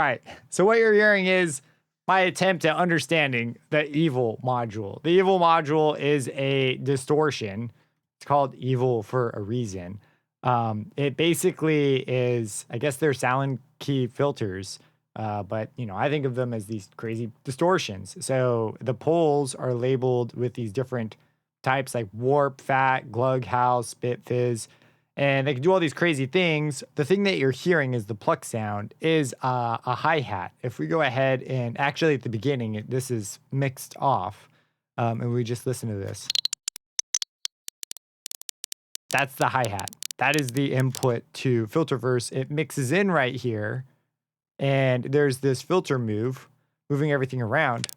right. So what you're hearing is my attempt at understanding the evil module. The evil module is a distortion. It's called evil for a reason. It basically is, I guess they're Sallen key filters, but I think of them as these crazy distortions. So the poles are labeled with these different types like warp, fat, glug, howl, spit, fizz, and they can do all these crazy things. The thing that you're hearing is the pluck sound is a hi-hat. If we go ahead and actually at the beginning, this is mixed off, and we just listen to this. That's the hi-hat. That is the input to Filterverse. It mixes in right here, and there's this filter moving everything around.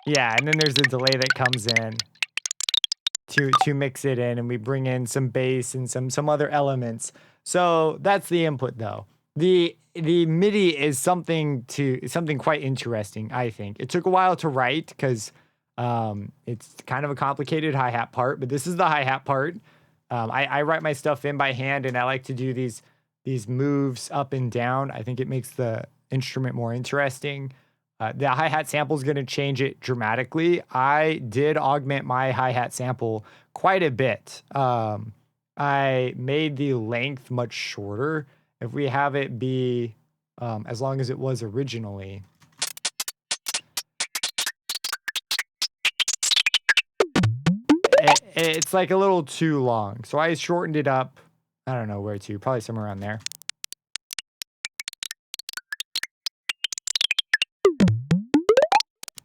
Yeah, and then there's a delay that comes in to mix it in, and we bring in some bass and some other elements. So that's the input though. The MIDI is something quite interesting, I think. It took a while to write because it's kind of a complicated hi-hat part, but this is the hi-hat part. I write my stuff in by hand, and I like to do these moves up and down. I think it makes the instrument more interesting. The hi-hat sample is going to change it dramatically. I did augment my hi-hat sample quite a bit. I made the length much shorter. If we have it be as long as it was originally. It's like a little too long. So I shortened it up. I don't know where to, probably somewhere around there.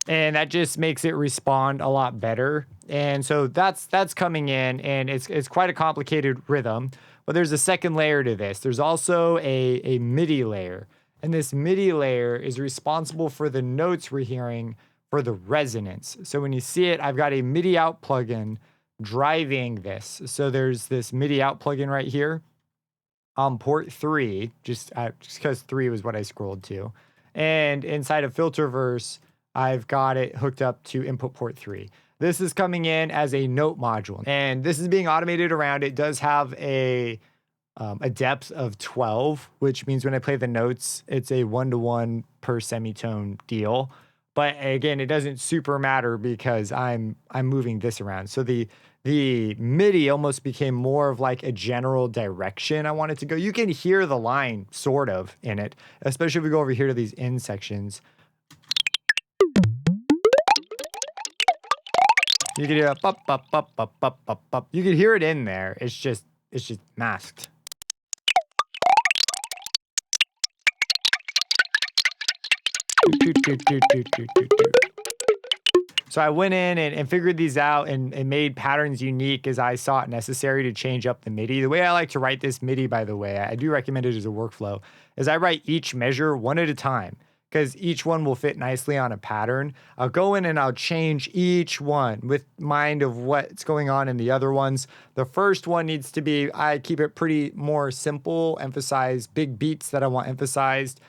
And that just makes it respond a lot better. And so that's coming in, and it's quite a complicated rhythm. But there's a second layer to this. There's also a MIDI layer. And this MIDI layer is responsible for the notes we're hearing for the resonance. So when you see it, I've got a MIDI out plugin driving this. So there's this MIDI out plugin right here on port 3, just because 3 was what I scrolled to. And inside of Filterverse, I've got it hooked up to input port 3. This is coming in as a note module, and this is being automated around. It does have a depth of 12, which means when I play the notes, it's a 1-to-1 per semitone deal. But again, it doesn't super matter because I'm moving this around. So the MIDI almost became more of like a general direction I want it to go. You can hear the line sort of in it, especially if we go over here to these in sections. You can hear a pop, pop, pop, pop, pop, pop, pop. You can hear it in there. It's just masked. So I went in and figured these out and made patterns unique as I saw it necessary to change up the MIDI. The way I like to write this MIDI, by the way, I do recommend it as a workflow, is I write each measure one at a time, because each one will fit nicely on a pattern. I'll go in and I'll change each one with mind of what's going on in the other ones. The first one needs to be, I keep it pretty more simple, emphasize big beats that I want emphasized.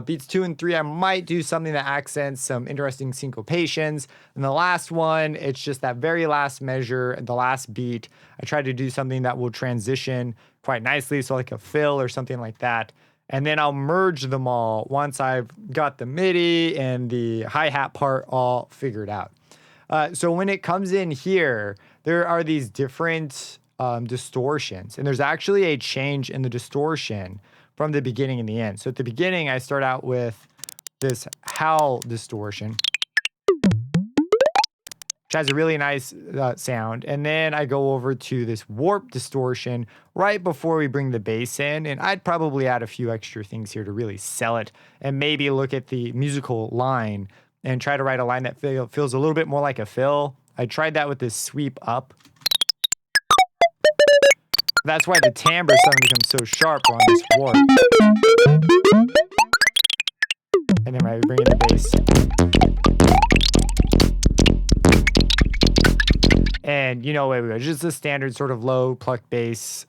Beats 2 and 3, I might do something that accents some interesting syncopations. And the last one, it's just that very last measure and the last beat. I try to do something that will transition quite nicely, so like a fill or something like that. And then I'll merge them all once I've got the MIDI and the hi-hat part all figured out. So when it comes in here, there are these different distortions. And there's actually a change in the distortion from the beginning and the end. So at the beginning, I start out with this howl distortion, which has a really nice sound. And then I go over to this warp distortion right before we bring the bass in. And I'd probably add a few extra things here to really sell it, and maybe look at the musical line and try to write a line that feels a little bit more like a fill. I tried that with this sweep up. That's why the timbre suddenly becomes so sharp on this warp. And then I bring in the bass. And away we go. Just a standard sort of low plucked bass.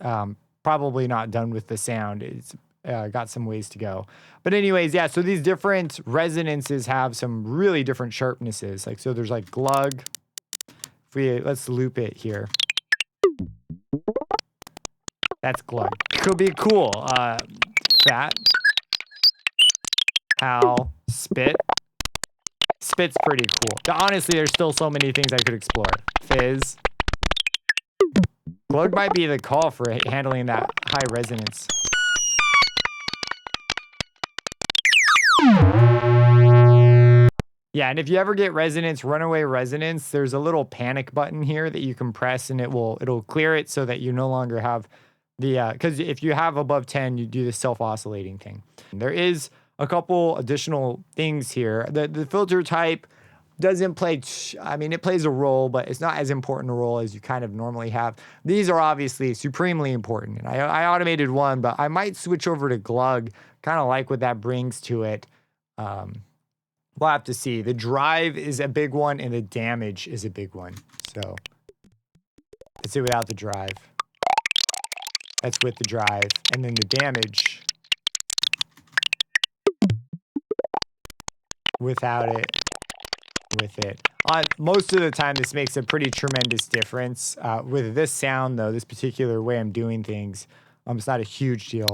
Probably not done with the sound. It's got some ways to go. But anyways, yeah, so these different resonances have some really different sharpnesses. So there's like glug. Let's loop it here. That's glug. Could be cool. Fat. Howl. Spit. Spit's pretty cool. Honestly, there's still so many things I could explore. Fizz. Glug might be the call for handling that high resonance. Yeah, and if you ever get resonance, runaway resonance, there's a little panic button here that you can press and it'll clear it so that you no longer have the because if you have above 10, you do the self-oscillating thing. There is a couple additional things here. The filter type doesn't play, I mean, it plays a role, but it's not as important a role as you kind of normally have. These are obviously supremely important. And I automated one, but I might switch over to glug, kind of like what that brings to it. We'll have to see. The drive is a big one, and the damage is a big one. So let's see without the drive. That's with the drive. And then the damage without it, with it. Most of the time, this makes a pretty tremendous difference. With this sound, though, this particular way I'm doing things, it's not a huge deal.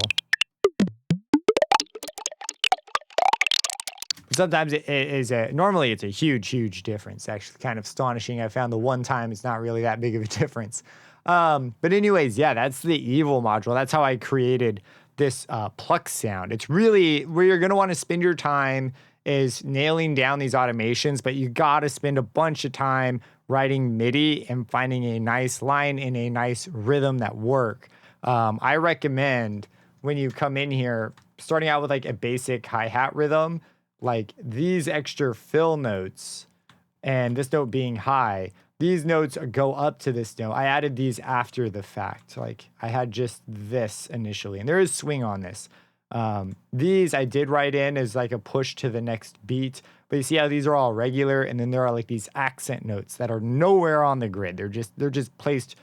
Sometimes it is normally it's a huge difference. Actually, kind of astonishing. I found the one time it's not really that big of a difference. But anyways, yeah, that's the evil module. That's how I created this pluck sound. It's really where you're gonna want to spend your time is nailing down these automations, but you gotta spend a bunch of time writing MIDI and finding a nice line and a nice rhythm that work. I recommend when you come in here, starting out with like a basic hi-hat rhythm, like these extra fill notes and this note being high, these notes go up to this note. I added these after the fact. Like I had just this initially, and there is swing on this. These I did write in as like a push to the next beat, but you see how these are all regular, and then there are like these accent notes that are nowhere on the grid. They're just placed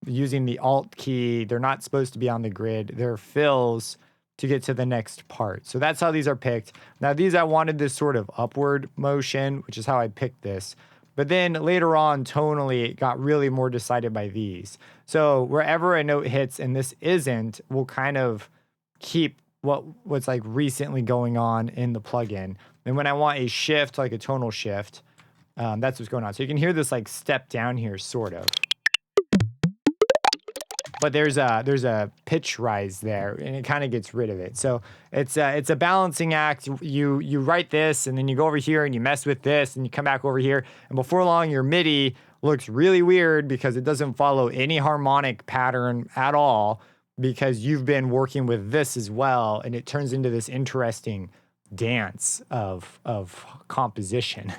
using the Alt key. They're not supposed to be on the grid. They're fills to get to the next part. So that's how these are picked. Now these, I wanted this sort of upward motion, which is how I picked this. But then later on, tonally, it got really more decided by these. So wherever a note hits and this isn't, we'll kind of keep what's like recently going on in the plugin. And when I want a shift, like a tonal shift, that's what's going on. So you can hear this like step down here, sort of. But there's a pitch rise there, and it kind of gets rid of it. So it's a balancing act. You write this, and then you go over here and you mess with this, and you come back over here, and before long your MIDI looks really weird because it doesn't follow any harmonic pattern at all, because you've been working with this as well, and it turns into this interesting dance of composition.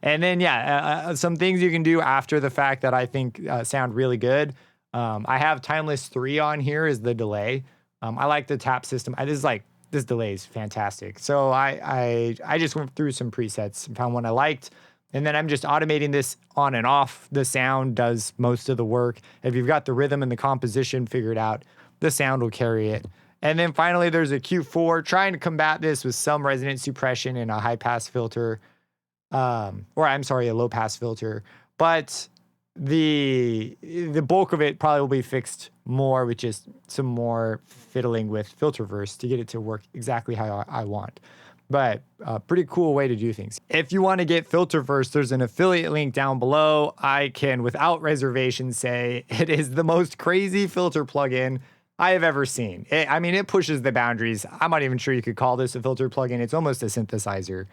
And then some things you can do after the fact that I think sound really good. I have Timeless 3 on here as the delay. I like the tap system. This delay is fantastic. So I just went through some presets and found one I liked. And then I'm just automating this on and off. The sound does most of the work. If you've got the rhythm and the composition figured out, the sound will carry it. And then finally, there's a Q4, trying to combat this with some resonance suppression and a high pass filter, a low pass filter. But the bulk of it probably will be fixed more with just some more fiddling with Filterverse to get it to work exactly how I want. But a pretty cool way to do things. If you want to get Filterverse, there's an affiliate link down below. I can, without reservation, say it is the most crazy filter plugin I have ever seen. It pushes the boundaries. I'm not even sure you could call this a filter plugin. It's almost a synthesizer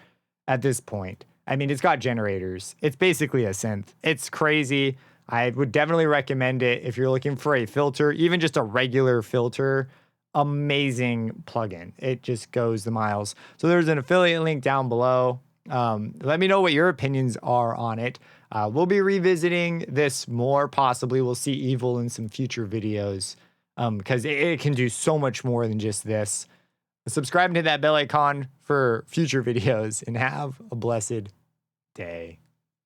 at this point. It's got generators. It's basically a synth. It's crazy. I would definitely recommend it if you're looking for a filter, even just a regular filter. Amazing plugin. It just goes the miles. So there's an affiliate link down below. Let me know what your opinions are on it. We'll be revisiting this more, possibly. We'll see Evil in some future videos because it can do so much more than just this. Subscribe and hit that bell icon for future videos, and have a blessed day.